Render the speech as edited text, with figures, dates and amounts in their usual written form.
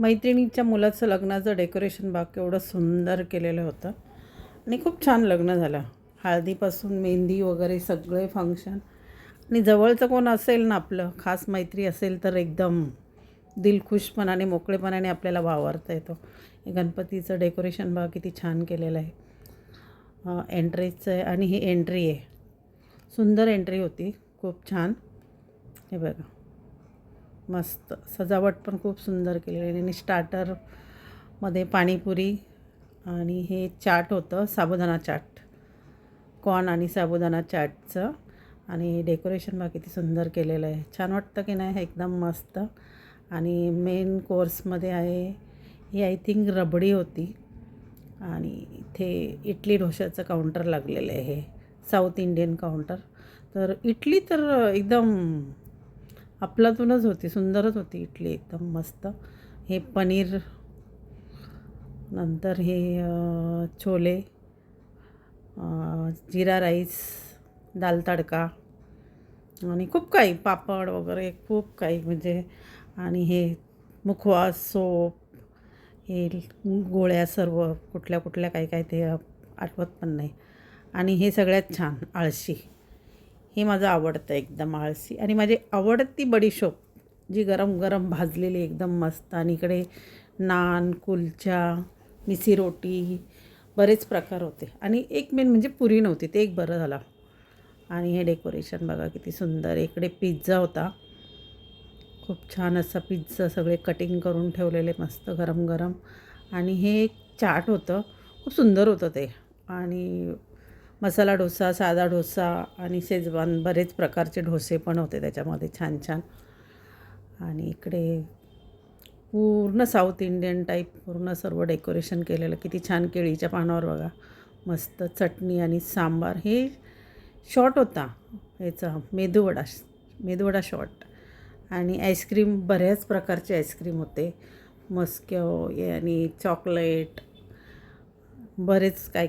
मैत्रिणीच्या मुलाचं लग्नाचं डेकोरेशन बाग एवढं सुंदर केलेलं होतं आणि खूप छान लग्न झालं. हळदीपासून मेहंदी वगैरे सगळे फंक्शन. आणि जवळचं कोण असेल ना आपलं खास मैत्री असेल तर एकदम दिलखुशपणाने मोकळेपणाने आपल्याला वावरता येतो. हे गणपतीचं डेकोरेशन बघा किती छान केलेलं आहे. एंट्रीचं आहे आणि ही एंट्री आहे. सुंदर एंट्री होती, खूप छान. हे बघा मस्त सजावट पण खूप सुंदर केलेली आहे. आणि स्टार्टरमध्ये पाणीपुरी आणि हे चाट होतं, साबुदाणा चाट, कॉर्न आणि साबुदाणा चाटचं. आणि डेकोरेशन बघा किती सुंदर केलेलं आहे. छान वाटतं की नाही, एकदम मस्त. आणि मेन कोर्समध्ये आहे ही आय थिंक रबडी होती. आणि इथे इडली डोशाचं काउंटर लागलेलं आहे, हे साऊथ इंडियन काउंटर. तर इडली तर एकदम अफलातूनच होती, सुंदरच होती इडली, एकदम मस्त. हे पनीर, नंतर हे छोले, जिरा राईस, दाल तडका आणि खूप काही पापड वगैरे खूप काही म्हणजे. आणि हे मुखवास, सोप, हे गोळ्या सर्व कुठल्या कुठल्या काय काय ते आठवत पण नाही. आणि हे सगळ्यात छान आळशी, हे माझं आवडतं एकदम आळशी. आणि माझी आवडती बडीशोप जी गरम गरम भाजलेली एकदम मस्त. आणि इकडे नान, कुलचा, मिसी रोटी, बरेच प्रकार होते. आणि एक मेन म्हणजे पुरी नव्हती, ते एक बरं झालं. आणि हे डेकोरेशन बघा किती सुंदर. इकडे पिझ्झा होता, खूप छान असा पिझ्झा, सगळे कटिंग करून ठेवलेले मस्त गरम गरम. आणि हे एक चाट होतं, खूप सुंदर होतं ते. आणि मसाला डोसा, साधा डोसा आणि शेजवान, बरेच प्रकारचे डोसे पण होते त्याच्यामध्ये छान छान. आणि इकडे पूर्ण साऊथ इंडियन टाईप पूर्ण सर्व डेकोरेशन केलेलं, किती छान. केळीच्या पानावर बघा मस्त चटणी आणि सांबार. हे शॉट होता ह्याचा मेदूवडा शॉट. आणि आईस्क्रीम, बऱ्याच प्रकारचे आईस्क्रीम होते, मस्क्यो आणि चॉकलेट, बरेच काय